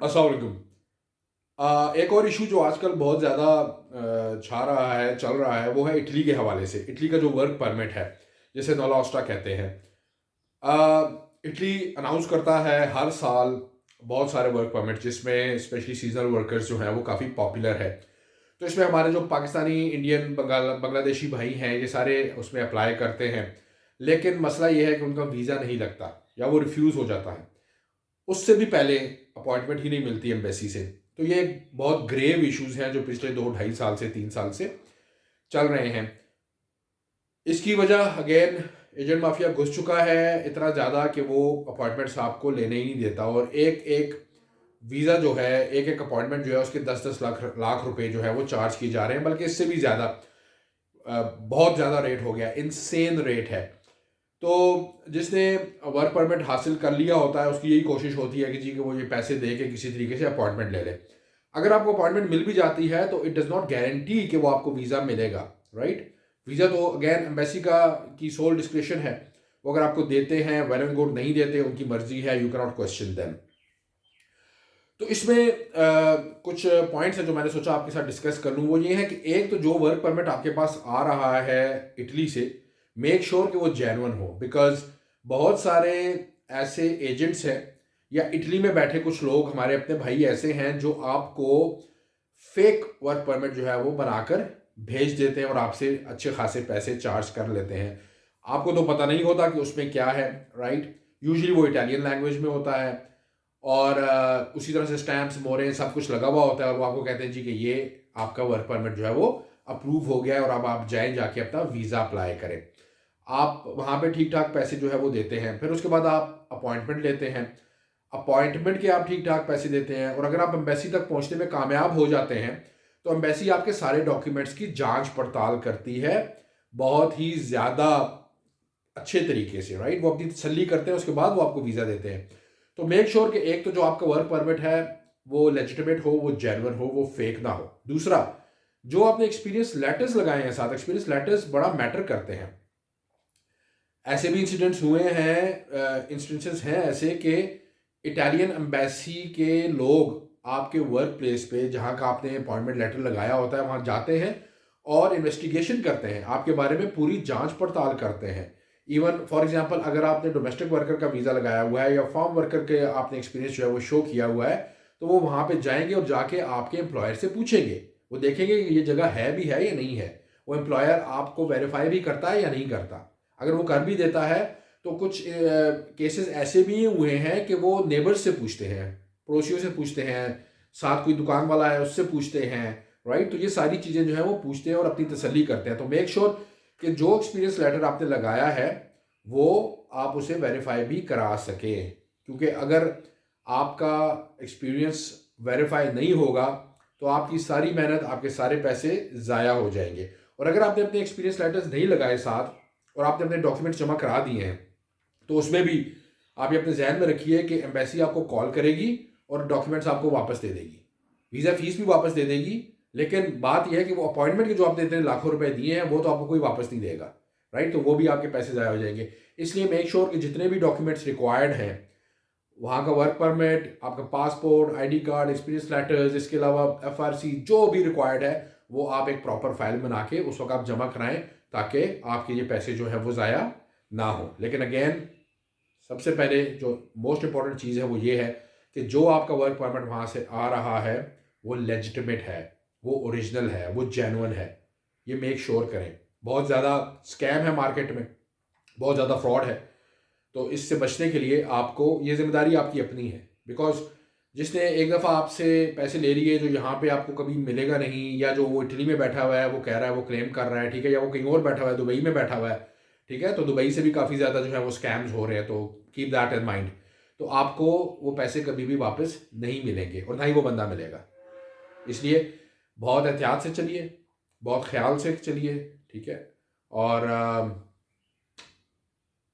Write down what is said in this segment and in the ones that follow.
अस्सलाम वालेकुम। एक और इशू जो आजकल बहुत ज़्यादा छा रहा है, चल रहा है, वो है इटली के हवाले से। इटली का जो वर्क परमिट है, जिसे नोला ओस्टा कहते हैं। इटली अनाउंस करता है हर साल बहुत सारे वर्क परमिट, जिसमें स्पेशली सीजनल वर्कर्स जो हैं वो काफ़ी पॉपुलर है। तो इसमें हमारे जो पाकिस्तानी, इंडियन, बांग्लादेशी भाई हैं, ये सारे उसमें अप्लाई करते हैं। लेकिन मसला ये है कि उनका वीज़ा नहीं लगता या वो रिफ्यूज़ हो जाता है। उससे भी पहले अपॉइंटमेंट ही नहीं मिलती एम्बेसी से। तो ये एक बहुत ग्रेव इश्यूज हैं जो पिछले 2 ढाई साल से 3 साल से चल रहे हैं। इसकी वजह अगेन एजेंट माफिया घुस चुका है इतना ज़्यादा कि वो अपॉइंटमेंट्स आपको लेने ही नहीं देता, और एक एक वीज़ा जो है, एक एक अपॉइंटमेंट जो है, उसके 10-10 लाख रुपए जो है वो चार्ज किए जा रहे हैं, बल्कि इससे भी ज़्यादा। बहुत ज़्यादा रेट हो गया, इनसेन रेट है। तो जिसने वर्क परमिट हासिल कर लिया होता है, उसकी यही कोशिश होती है कि जी कि वो ये पैसे दे के किसी तरीके से अपॉइंटमेंट ले ले। अगर आपको अपॉइंटमेंट मिल भी जाती है तो इट डज़ नॉट गारंटी कि वो आपको वीज़ा मिलेगा, राइट। वीज़ा तो अगेन एम्बेसी का की सोल डिस्क्रिप्शन है। वो अगर आपको देते हैं वेल एंड गुड, नहीं देते उनकी मर्जी है, you can not question them. तो इसमें कुछ पॉइंट्स हैं जो मैंने सोचा आपके साथ डिस्कस कर लूँ। वो ये है कि एक तो जो वर्क परमिट आपके पास आ रहा है इटली से, मेक श्योर कि वो जेन्युइन हो। बिकॉज बहुत सारे ऐसे एजेंट्स हैं, या इटली में बैठे कुछ लोग हमारे अपने भाई ऐसे हैं, जो आपको फेक वर्क परमिट जो है वो बनाकर भेज देते हैं और आपसे अच्छे खासे पैसे चार्ज कर लेते हैं। आपको तो पता नहीं होता कि उसमें क्या है, राइट। यूजुअली वो इटालियन लैंग्वेज में होता है, और उसी तरह से स्टैम्प्स, मोहरें, सब कुछ लगा हुआ होता है, और वो आपको कहते हैं जी कि ये आपका वर्क परमिट जो है वो अप्रूव हो गया है, और अब आप जाएं जाके अपना वीज़ा अप्लाई करें। आप वहाँ पे ठीक ठाक पैसे जो है वो देते हैं, फिर उसके बाद आप अपॉइंटमेंट लेते हैं। अपॉइंटमेंट के आप ठीक ठाक पैसे देते हैं, और अगर आप एम्बेसी तक पहुँचने में कामयाब हो जाते हैं तो एम्बेसी आपके सारे डॉक्यूमेंट्स की जांच पड़ताल करती है, बहुत ही ज़्यादा अच्छे तरीके से, राइट। वो अपनी तसल्ली करते हैं, उसके बाद वो आपको वीज़ा देते हैं। तो मेक श्योर कि एक तो जो आपका वर्क परमिट है वो लेजिटिमेट हो, वो जेन्युइन हो, वो फेक ना हो। दूसरा, जो आपने एक्सपीरियंस लेटर्स लगाए हैं साथ, एक्सपीरियंस लेटर्स बड़ा मैटर करते हैं। ऐसे भी इंसिडेंट्स हुए हैं, इंस्टेंसेस हैं ऐसे कि इटालियन एम्बेसी के लोग आपके वर्क प्लेस पे, जहाँ का आपने अपॉइंटमेंट लेटर लगाया होता है, वहाँ जाते हैं और इन्वेस्टिगेशन करते हैं, आपके बारे में पूरी जांच पड़ताल करते हैं। इवन फॉर एग्जांपल, अगर आपने डोमेस्टिक वर्कर का वीज़ा लगाया हुआ है या फार्म वर्कर के आपने एक्सपीरियंस जो है वो शो किया हुआ है, तो वो वहाँ पे जाएंगे और जाके आपके एम्प्लॉयर से पूछेंगे। वो देखेंगे कि ये जगह है भी है या नहीं है। वो एम्प्लॉयर आपको वेरीफाई भी करता है या नहीं करता। अगर वो कर भी देता है तो कुछ केसेस ऐसे भी हुए हैं कि वो नेबर्स से पूछते हैं, पड़ोसियों से पूछते हैं, साथ कोई दुकान वाला है उससे पूछते हैं, राइट। तो ये सारी चीज़ें जो है वो पूछते हैं और अपनी तसल्ली करते हैं। तो मेक श्योर कि जो एक्सपीरियंस लेटर आपने लगाया है वो आप उसे वेरीफाई भी करा सके, क्योंकि अगर आपका एक्सपीरियंस वेरीफाई नहीं होगा तो आपकी सारी मेहनत, आपके सारे पैसे ज़ाया हो जाएंगे। और अगर आपने अपने एक्सपीरियंस लेटर्स नहीं लगाए साथ और आपने अपने डॉक्यूमेंट्स जमा करा दिए हैं, तो उसमें भी आप ये अपने जहन में रखिए कि एम्बेसी आपको कॉल करेगी और डॉक्यूमेंट्स आपको वापस दे देगी, वीज़ा फीस भी वापस दे देगी। लेकिन बात यह है कि वो अपॉइंटमेंट के जो आपने इतने लाखों रुपए दिए हैं वो तो आपको कोई वापस नहीं देगा, राइट। तो वो भी आपके पैसे ज़ाया हो जाएंगे। इसलिए मेक श्योर कि जितने भी डॉक्यूमेंट्स रिक्वायर्ड हैं, वहाँ का वर्क परमिट, आपका passport, ID card, experience letters, इसके अलावा एफआरसी, जो भी रिक्वायर्ड है वो आप एक प्रॉपर फाइल बना के उस वक्त आप जमा कराएं, ताकि आपके ये पैसे जो है वो ज़ाया ना हो। लेकिन अगेन, सबसे पहले जो मोस्ट इंपॉर्टेंट चीज़ है वो ये है कि जो आपका वर्क परमिट वहाँ से आ रहा है वो लेजिटिमेट है, वो ओरिजिनल है, वो जेन्युइन है। ये मेक श्योर करें। बहुत ज़्यादा स्कैम है मार्केट में, बहुत ज़्यादा फ्रॉड है। तो इससे बचने के लिए आपको, ये जिम्मेदारी आपकी अपनी है। बिकॉज जिसने एक दफ़ा आपसे पैसे ले लिए जो यहाँ पे आपको कभी मिलेगा नहीं, या जो वो इटली में बैठा हुआ है वो कह रहा है, वो क्लेम कर रहा है, ठीक है, या वो कहीं और बैठा हुआ है, दुबई में बैठा हुआ है, ठीक है, तो दुबई से भी काफ़ी ज़्यादा जो है वो स्कैम्स हो रहे हैं। तो कीप दैट इन माइंड। तो आपको वो पैसे कभी भी वापस नहीं मिलेंगे और ना ही वो बंदा मिलेगा। इसलिए बहुत एहतियात से चलिए, बहुत ख्याल से चलिए, ठीक है। और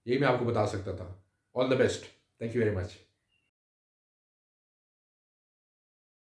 यही मैं आपको बता सकता था। All the best. Thank you very much.